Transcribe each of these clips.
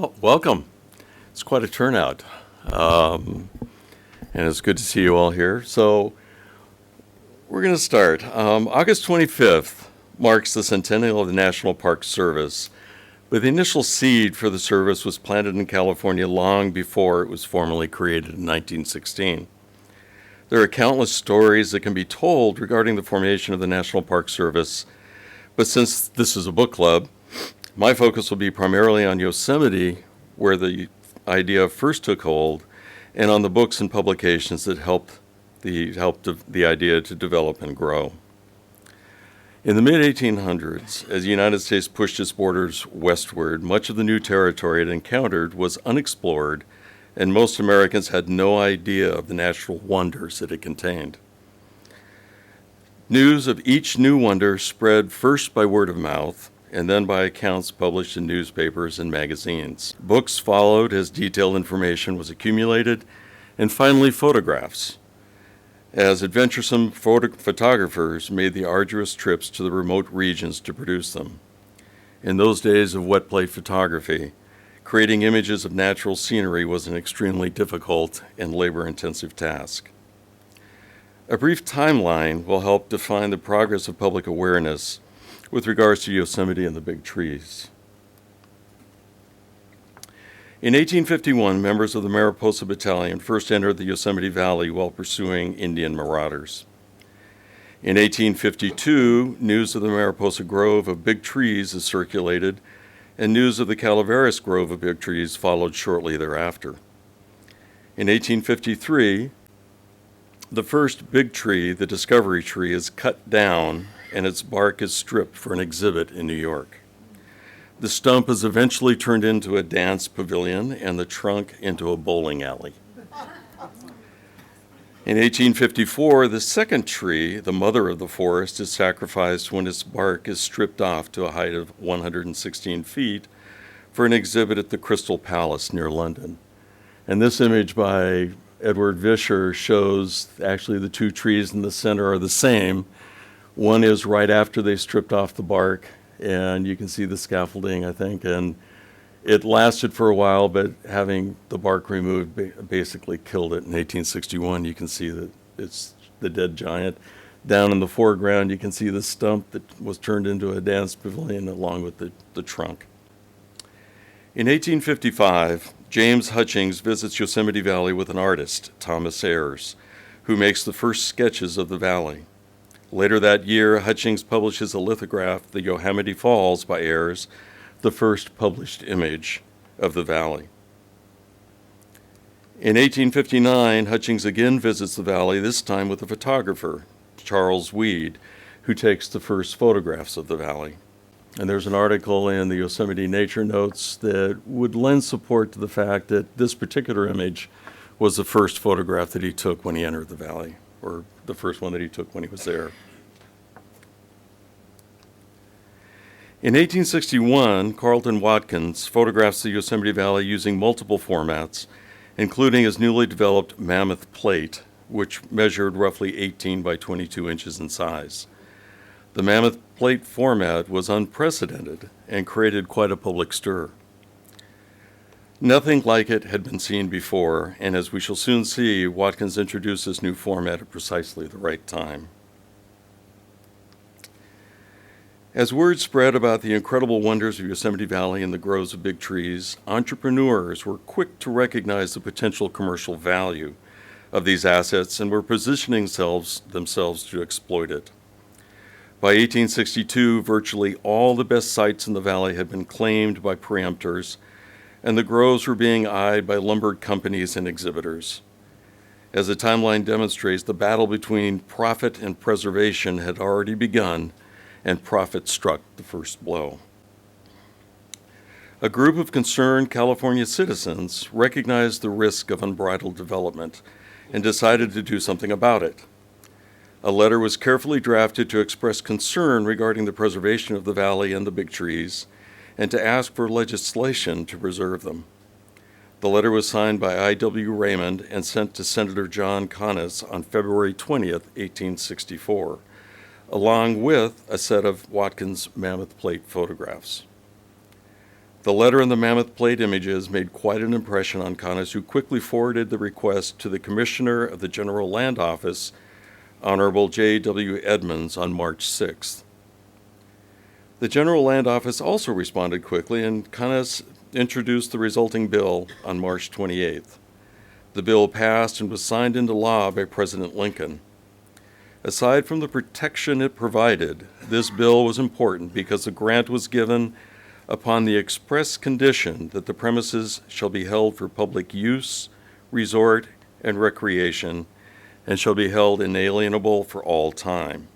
Well, welcome. It's quite a turnout, and it's good to see you all here. So we're going to start. August 25th marks the centennial of the National Park Service, but the initial seed for the service was planted in California long before it was formally created in 1916. There are countless stories that can be told regarding the formation of the National Park Service, but since this is a book club, my focus will be primarily on Yosemite, where the idea first took hold, and on the books and publications that helped the idea to develop and grow. In the mid-1800s, as the United States pushed its borders westward, much of the new territory it encountered was unexplored, and most Americans had no idea of the natural wonders that it contained. News of each new wonder spread first by word of mouth, and then by accounts published in newspapers and magazines. Books followed as detailed information was accumulated, and finally photographs, as adventuresome photographers made the arduous trips to the remote regions to produce them. In those days of wet plate photography, creating images of natural scenery was an extremely difficult and labor-intensive task. A brief timeline will help define the progress of public awareness with regards to Yosemite and the big trees. In 1851, members of the Mariposa Battalion first entered the Yosemite Valley while pursuing Indian marauders. In 1852, news of the Mariposa Grove of big trees is circulated, and news of the Calaveras Grove of big trees followed shortly thereafter. In 1853, the first big tree, the Discovery Tree, is cut down and its bark is stripped for an exhibit in New York. The stump is eventually turned into a dance pavilion and the trunk into a bowling alley. In 1854, the second tree, the mother of the forest, is sacrificed when its bark is stripped off to a height of 116 feet for an exhibit at the Crystal Palace near London. And this image by Edward Vischer shows actually the two trees in the center are the same. One is right after they stripped off the bark, and you can see the scaffolding, I think, and it lasted for a while, but having the bark removed basically killed it in 1861. You can see that it's the dead giant. Down in the foreground, you can see the stump that was turned into a dance pavilion along with the trunk. In 1855, James Hutchings visits Yosemite Valley with an artist, Thomas Ayres, who makes the first sketches of the valley. Later that year, Hutchings publishes a lithograph, The Yosemite Falls by Ayres, the first published image of the valley. In 1859, Hutchings again visits the valley, this time with a photographer, Charles Weed, who takes the first photographs of the valley. And there's an article in the Yosemite Nature Notes that would lend support to the fact that this particular image was the first photograph that he took when he entered the valley, or the first one that he took when he was there. In 1861, Carleton Watkins photographs the Yosemite Valley using multiple formats, including his newly developed Mammoth plate, which measured roughly 18 by 22 inches in size. The Mammoth plate format was unprecedented and created quite a public stir. Nothing like it had been seen before, and as we shall soon see, Watkins introduced this new format at precisely the right time. As word spread about the incredible wonders of Yosemite Valley and the groves of big trees, entrepreneurs were quick to recognize the potential commercial value of these assets and were positioning themselves to exploit it. By 1862, virtually all the best sites in the valley had been claimed by preemptors, and the groves were being eyed by lumber companies and exhibitors. As the timeline demonstrates, the battle between profit and preservation had already begun, and profit struck the first blow. A group of concerned California citizens recognized the risk of unbridled development and decided to do something about it. A letter was carefully drafted to express concern regarding the preservation of the valley and the big trees, and to ask for legislation to preserve them. The letter was signed by I.W. Raymond and sent to Senator John Conness on February 20th, 1864, along with a set of Watkins' Mammoth plate photographs. The letter and the mammoth plate images made quite an impression on Connors, who quickly forwarded the request to the Commissioner of the General Land Office, Honorable J.W. Edmonds, on March 6th. The General Land Office also responded quickly, and Connors introduced the resulting bill on March 28th. The bill passed and was signed into law by President Lincoln. Aside from the protection it provided, this bill was important because the grant was given upon the express condition that the premises shall be held for public use, resort, and recreation, and shall be held inalienable for all time.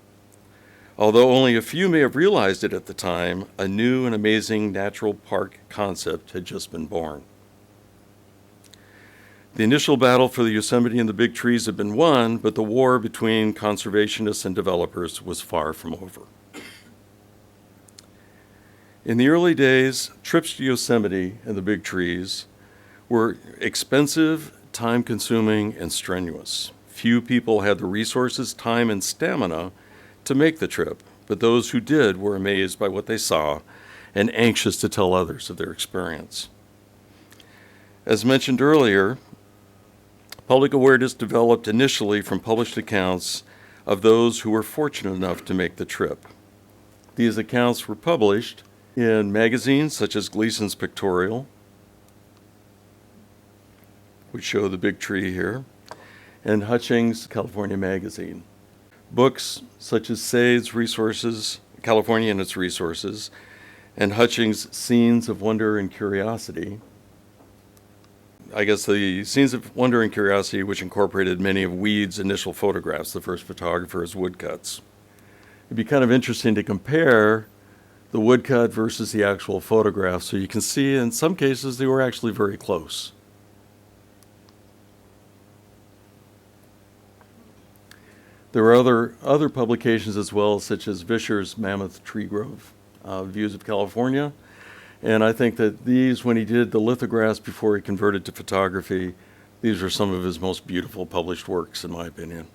Although only a few may have realized it at the time, a new and amazing natural park concept had just been born. The initial battle for the Yosemite and the big trees had been won, but the war between conservationists and developers was far from over. In the early days, trips to Yosemite and the big trees were expensive, time-consuming, and strenuous. Few people had the resources, time, and stamina to make the trip, but those who did were amazed by what they saw and anxious to tell others of their experience. As mentioned earlier, public awareness developed initially from published accounts of those who were fortunate enough to make the trip. These accounts were published in magazines such as Gleason's Pictorial, which show the big tree here, and Hutchings' California Magazine. Books such as Sade's Resources, California and Its Resources, and Hutchings' Scenes of Wonder and Curiosity. I guess the Scenes of Wonder and Curiosity, which incorporated many of Weed's initial photographs, the first photographer's woodcuts. It'd be kind of interesting to compare the woodcut versus the actual photograph, so you can see in some cases they were actually very close. There were other publications as well, such as Vischer's Mammoth Tree Grove, Views of California. And I think that these, when he did the lithographs before he converted to photography, these are some of his most beautiful published works, in my opinion.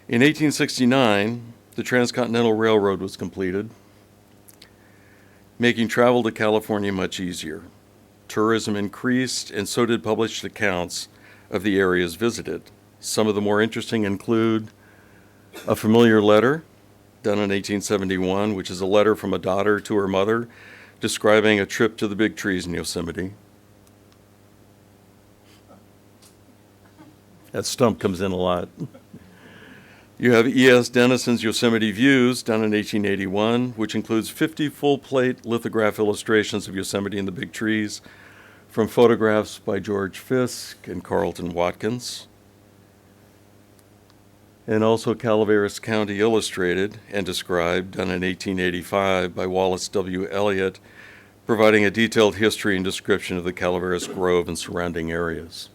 In 1869, the Transcontinental Railroad was completed, making travel to California much easier. Tourism increased, and so did published accounts of the areas visited. Some of the more interesting include A Familiar Letter, done in 1871, which is a letter from a daughter to her mother describing a trip to the big trees in Yosemite. That stump comes in a lot. You have E.S. Dennison's Yosemite Views, done in 1881, which includes 50 full-plate lithograph illustrations of Yosemite and the big trees from photographs by George Fisk and Carlton Watkins. And also Calaveras County Illustrated and Described, done in 1885 by Wallace W. Elliott, providing a detailed history and description of the Calaveras Grove and surrounding areas.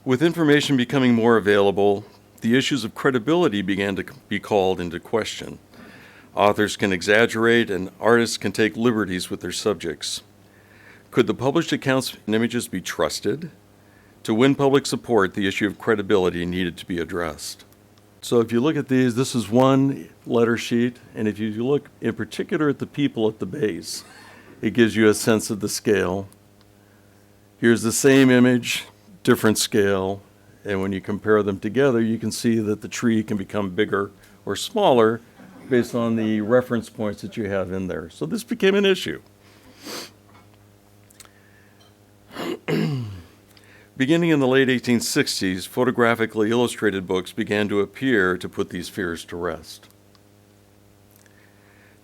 With information becoming more available, the issues of credibility began to be called into question. Authors can exaggerate and artists can take liberties with their subjects. Could the published accounts and images be trusted? To win public support, the issue of credibility needed to be addressed. So if you look at these, this is one letter sheet, and if you look in particular at the people at the base, it gives you a sense of the scale. Here's the same image, different scale, and when you compare them together, you can see that the tree can become bigger or smaller based on the reference points that you have in there. So this became an issue. Beginning in the late 1860s, photographically illustrated books began to appear to put these fears to rest.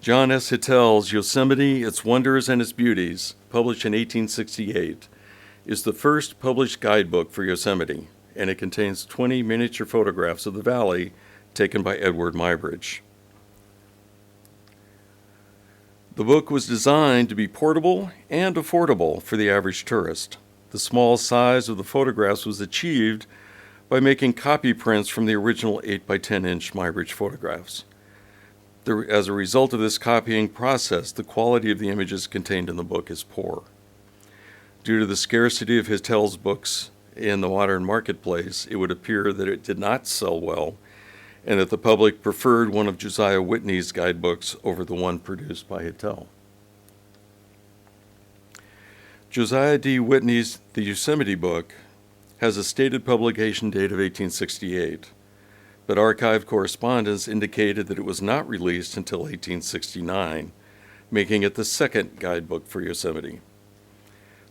John S. Hittell's Yosemite, Its Wonders and Its Beauties, published in 1868, is the first published guidebook for Yosemite, and it contains 20 miniature photographs of the valley taken by Edward Muybridge. The book was designed to be portable and affordable for the average tourist. The small size of the photographs was achieved by making copy prints from the original 8 by 10 inch Muybridge photographs. As a result of this copying process, the quality of the images contained in the book is poor. Due to the scarcity of Hittell's books in the modern marketplace, it would appear that it did not sell well, and that the public preferred one of Josiah Whitney's guidebooks over the one produced by Hittell. Josiah D. Whitney's The Yosemite Book has a stated publication date of 1868, but archive correspondence indicated that it was not released until 1869, making it the second guidebook for Yosemite.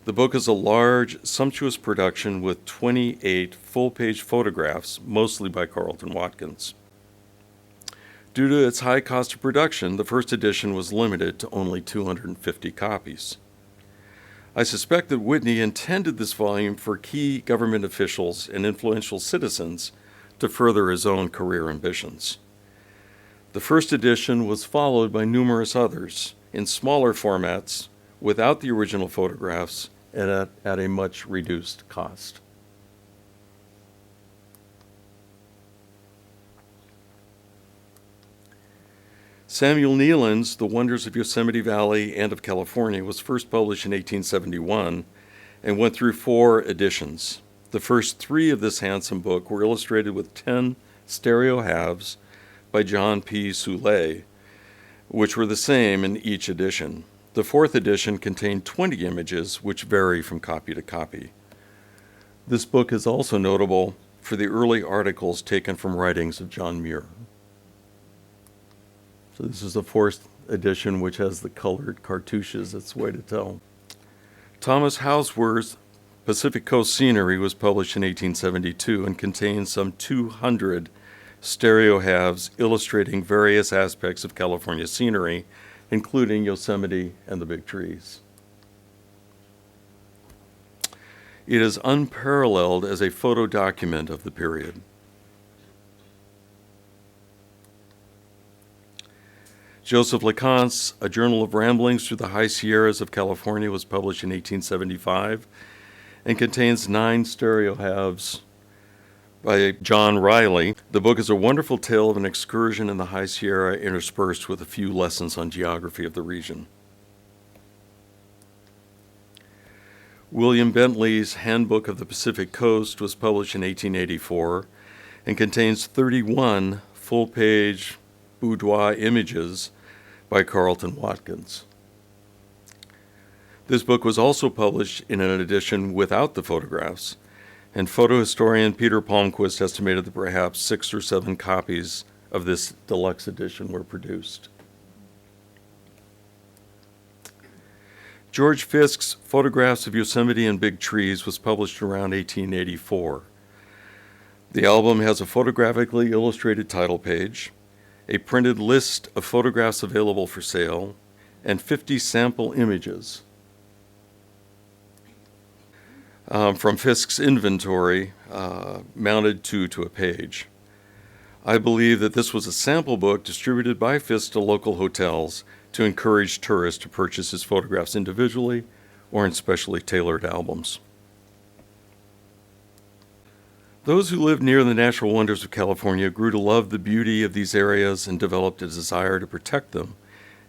The book is a large, sumptuous production with 28 full-page photographs, mostly by Carleton Watkins. Due to its high cost of production, the first edition was limited to only 250 copies. I suspect that Whitney intended this volume for key government officials and influential citizens to further his own career ambitions. The first edition was followed by numerous others in smaller formats without the original photographs and at a much reduced cost. Samuel Nealon's The Wonders of Yosemite Valley and of California was first published in 1871 and went through 4 editions. The first 3 of this handsome book were illustrated with 10 stereo halves by John P. Soule, which were the same in each edition. The 4th edition contained 20 images, which vary from copy to copy. This book is also notable for the early articles taken from writings of John Muir. So this is the 4th edition, which has the colored cartouches. It's the way to tell. Thomas Houseworth's Pacific Coast Scenery was published in 1872 and contains some 200 stereo halves illustrating various aspects of California scenery, including Yosemite and the big trees. It is unparalleled as a photo document of the period. Joseph Lacan's A Journal of Ramblings Through the High Sierras of California was published in 1875 and contains 9 stereo halves by John Riley. The book is a wonderful tale of an excursion in the High Sierra interspersed with a few lessons on geography of the region. William Bentley's Handbook of the Pacific Coast was published in 1884 and contains 31 full-page boudoir images by Carleton Watkins. This book was also published in an edition without the photographs, and photo historian Peter Palmquist estimated that perhaps 6 or 7 copies of this deluxe edition were produced. George Fisk's Photographs of Yosemite and Big Trees was published around 1884. The album has a photographically illustrated title page, a printed list of photographs available for sale, and 50 sample images from Fisk's inventory mounted to a page. I believe that this was a sample book distributed by Fisk to local hotels to encourage tourists to purchase his photographs individually or in specially tailored albums. Those who lived near the natural wonders of California grew to love the beauty of these areas and developed a desire to protect them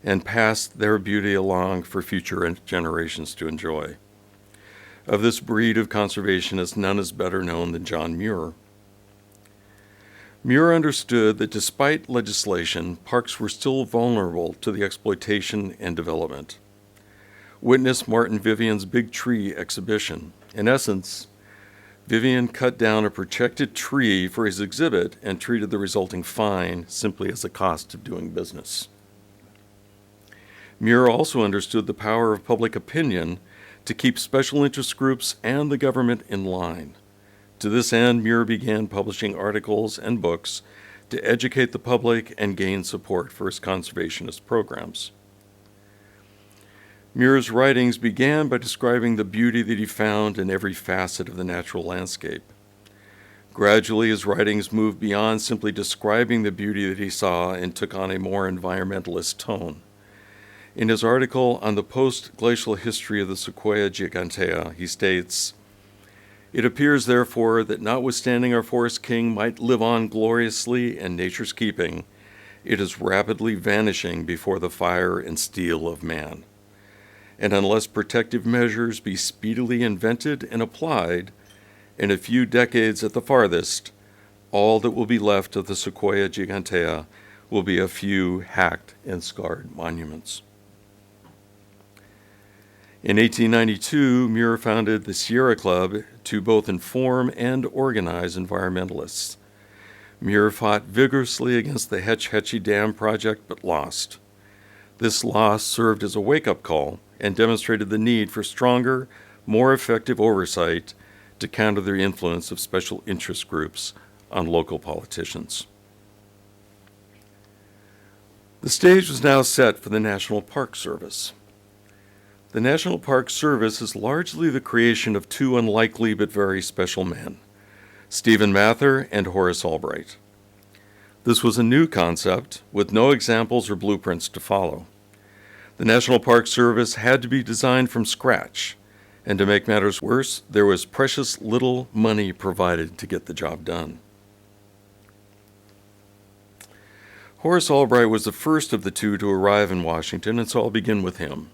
and pass their beauty along for future generations to enjoy. Of this breed of conservationists, none is better known than John Muir. Muir understood that despite legislation, parks were still vulnerable to the exploitation and development. Witness Martin Vivian's Big Tree exhibition. In essence, Vivian cut down a protected tree for his exhibit and treated the resulting fine simply as a cost of doing business. Muir also understood the power of public opinion to keep special interest groups and the government in line. To this end, Muir began publishing articles and books to educate the public and gain support for his conservationist programs. Muir's writings began by describing the beauty that he found in every facet of the natural landscape. Gradually, his writings moved beyond simply describing the beauty that he saw and took on a more environmentalist tone. In his article on the post-glacial history of the Sequoia gigantea, he states, "It appears, therefore, that notwithstanding our forest king might live on gloriously in nature's keeping, it is rapidly vanishing before the fire and steel of man. And unless protective measures be speedily invented and applied, In a few decades at the farthest, all that will be left of the Sequoia gigantea will be a few hacked and scarred monuments. In 1892, Muir founded the Sierra Club to both inform and organize environmentalists. Muir fought vigorously against the Hetch Hetchy Dam project, but lost. This loss served as a wake-up call and demonstrated the need for stronger, more effective oversight to counter the influence of special interest groups on local politicians. The stage was now set for the National Park Service. The National Park Service is largely the creation of two unlikely but very special men, Stephen Mather and Horace Albright. This was a new concept with no examples or blueprints to follow. The National Park Service had to be designed from scratch, and to make matters worse, there was precious little money provided to get the job done. Horace Albright was the first of the two to arrive in Washington, and so I'll begin with him.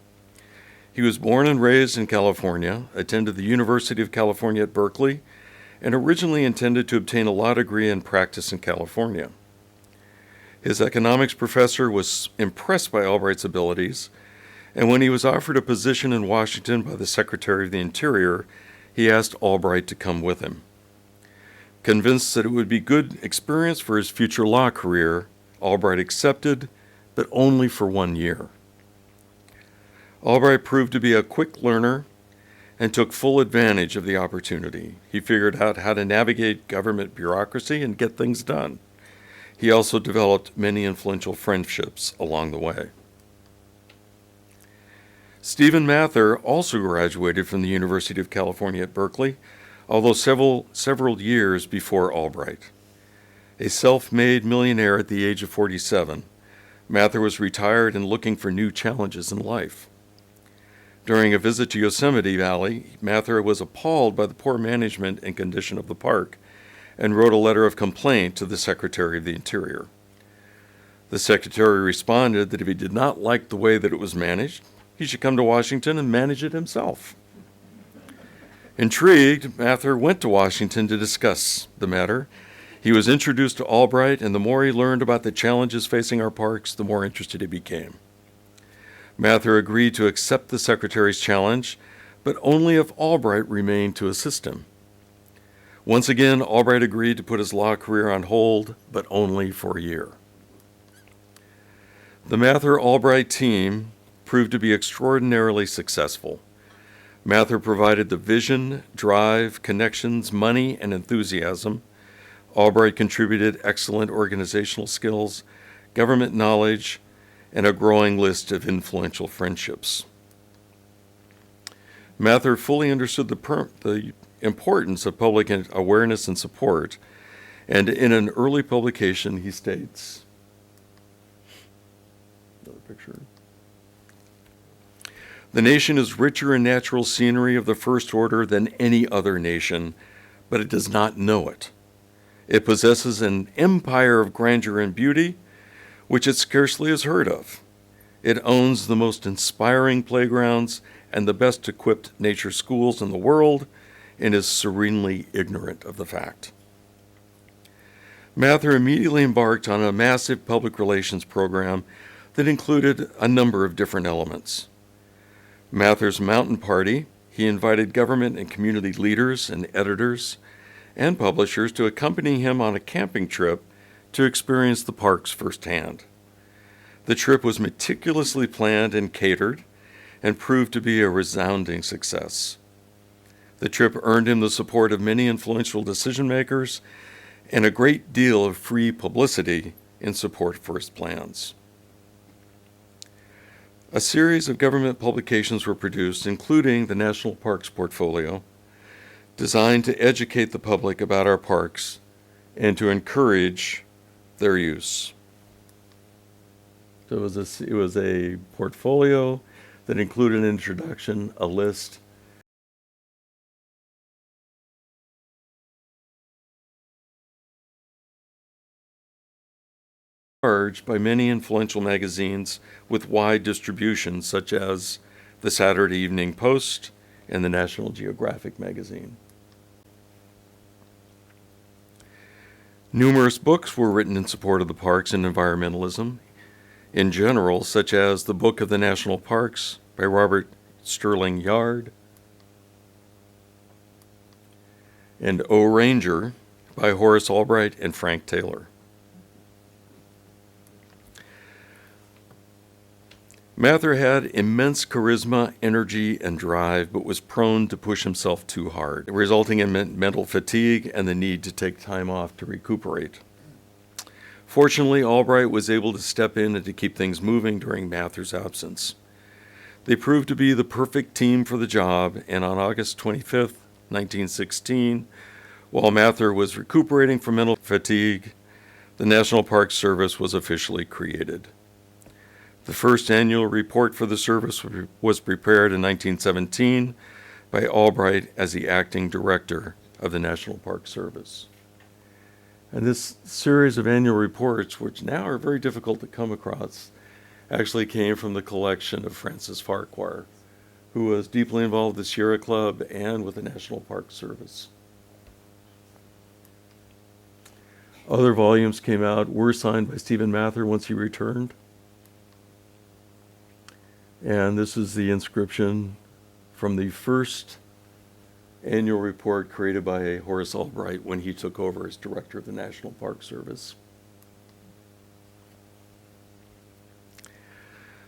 He was born and raised in California, attended the University of California at Berkeley, and originally intended to obtain a law degree and practice in California. His economics professor was impressed by Albright's abilities, and when he was offered a position in Washington by the Secretary of the Interior, he asked Albright to come with him. Convinced that it would be good experience for his future law career, Albright accepted, but only for 1 year. Albright proved to be a quick learner and took full advantage of the opportunity. He figured out how to navigate government bureaucracy and get things done. He also developed many influential friendships along the way. Stephen Mather also graduated from the University of California at Berkeley, although several years before Albright. A self-made millionaire at the age of 47, Mather was retired and looking for new challenges in life. During a visit to Yosemite Valley, Mather was appalled by the poor management and condition of the park and wrote a letter of complaint to the Secretary of the Interior. The Secretary responded that if he did not like the way that it was managed, he should come to Washington and manage it himself. Intrigued, Mather went to Washington to discuss the matter. He was introduced to Albright, and the more he learned about the challenges facing our parks, the more interested he became. Mather agreed to accept the Secretary's challenge, but only if Albright remained to assist him. Once again, Albright agreed to put his law career on hold, but only for a year. The Mather-Albright team proved to be extraordinarily successful. Mather provided the vision, drive, connections, money, and enthusiasm. Albright contributed excellent organizational skills, government knowledge, and a growing list of influential friendships. Mather fully understood the importance of public awareness and support, and in an early publication he states, another picture, "The nation is richer in natural scenery of the first order than any other nation, but it does not know it. It possesses an empire of grandeur and beauty, which it scarcely has heard of. It owns the most inspiring playgrounds and the best equipped nature schools in the world, and is serenely ignorant of the fact." Mather immediately embarked on a massive public relations program that included a number of different elements. Mather's Mountain Party, he invited government and community leaders and editors and publishers to accompany him on a camping trip to experience the parks firsthand. The trip was meticulously planned and catered and proved to be a resounding success. The trip earned him the support of many influential decision-makers and a great deal of free publicity in support for his plans. A series of government publications were produced, including the National Parks Portfolio, designed to educate the public about our parks and to encourage their use. So it was a portfolio that included an introduction, a list, charged by many influential magazines with wide distribution, such as the Saturday Evening Post and the National Geographic magazine. Numerous books were written in support of the parks and environmentalism in general, such as The Book of the National Parks by Robert Sterling Yard and O Ranger by Horace Albright and Frank Taylor. Mather had immense charisma, energy, and drive, but was prone to push himself too hard, resulting in mental fatigue and the need to take time off to recuperate. Fortunately, Albright was able to step in and to keep things moving during Mather's absence. They proved to be the perfect team for the job, and on August 25, 1916, while Mather was recuperating from mental fatigue, the National Park Service was officially created. The first annual report for the service was prepared in 1917 by Albright as the acting director of the National Park Service. And this series of annual reports, which now are very difficult to come across, actually came from the collection of Francis Farquhar, who was deeply involved with the Sierra Club and with the National Park Service. Other volumes came out, were signed by Stephen Mather once he returned. And this is the inscription from the first annual report created by Horace Albright when he took over as director of the National Park Service.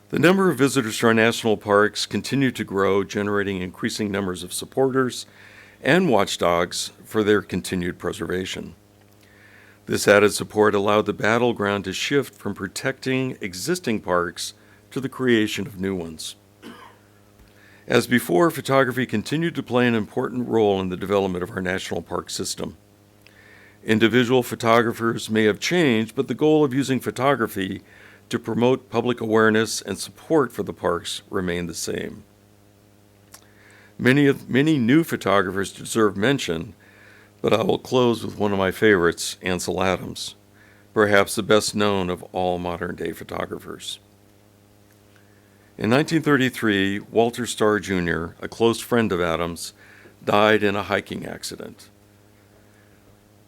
The number of visitors to our national parks continued to grow, generating increasing numbers of supporters and watchdogs for their continued preservation. This added support allowed the battleground to shift from protecting existing parks to the creation of new ones. As before, photography continued to play an important role in the development of our national park system. Individual photographers may have changed, but the goal of using photography to promote public awareness and support for the parks remained the same. Many new photographers deserve mention, but I will close with one of my favorites, Ansel Adams, perhaps the best known of all modern-day photographers. In 1933, Walter Starr Jr., a close friend of Adams, died in a hiking accident.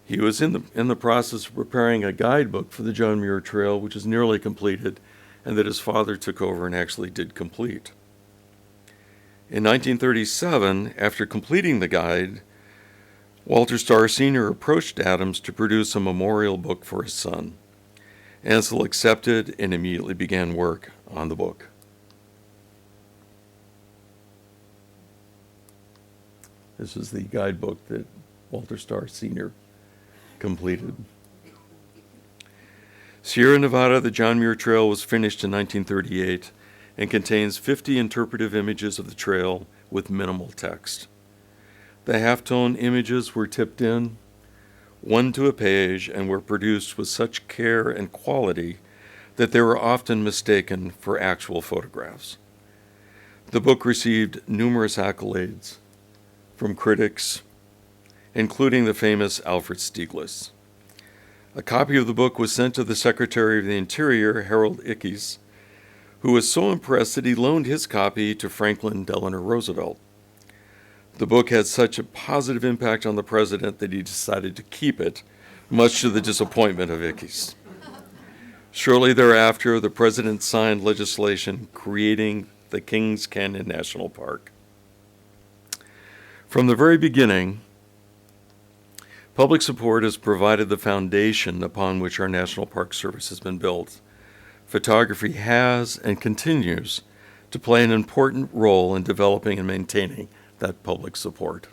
He was in the process of preparing a guidebook for the John Muir Trail, which is nearly completed, and that his father took over and actually did complete. In 1937, after completing the guide, Walter Starr Sr. approached Adams to produce a memorial book for his son. Ansel accepted and immediately began work on the book. This is the guidebook that Walter Starr Sr. completed. Sierra Nevada, the John Muir Trail was finished in 1938 and contains 50 interpretive images of the trail with minimal text. The halftone images were tipped in, one to a page, and were produced with such care and quality that they were often mistaken for actual photographs. The book received numerous accolades from critics, including the famous Alfred Stieglitz. A copy of the book was sent to the Secretary of the Interior, Harold Ickes, who was so impressed that he loaned his copy to Franklin Delano Roosevelt. The book had such a positive impact on the president that he decided to keep it, much to the disappointment of Ickes. Shortly thereafter, the president signed legislation creating the Kings Canyon National Park. From the very beginning, public support has provided the foundation upon which our National Park Service has been built. Photography has and continues to play an important role in developing and maintaining that public support.